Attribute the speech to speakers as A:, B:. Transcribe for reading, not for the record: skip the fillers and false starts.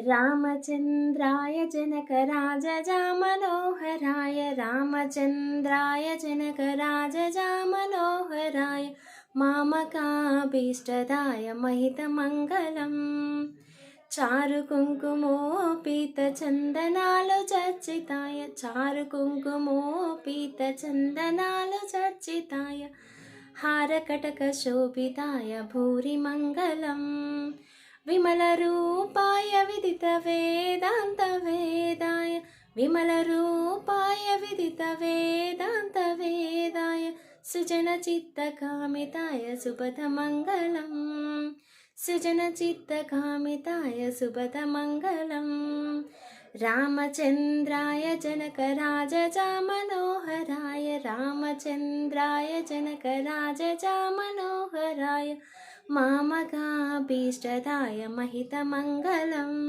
A: रामचन्द्राय जनकराजजामनोहराय रामचन्द्राय जनकराजजामनोहराय मामकाभीष्टदाय महितमङ्गलम् चारुकुङ्कुमोऽपीतचन्दनालो चर्चिताय चारुकुङ्कुमोऽपीतचन्दनालो चर्चिताय हारकटकशोभिताय भूरि मङ्गलम् विमलरूपाय विदितवेदान्तवेदाय विमलरूपाय विदितवेदान्तवेदाय सुजनचित्तकामिताय सुपथमङ्गलम् सुजनचित्तकामिताय सुपथमङ्गलम् रामचन्द्राय जनकराजजामनोहराय रामचन्द्राय जनकराजजामनोहराय मामकाभीष्टदाय महितमङ्गलम्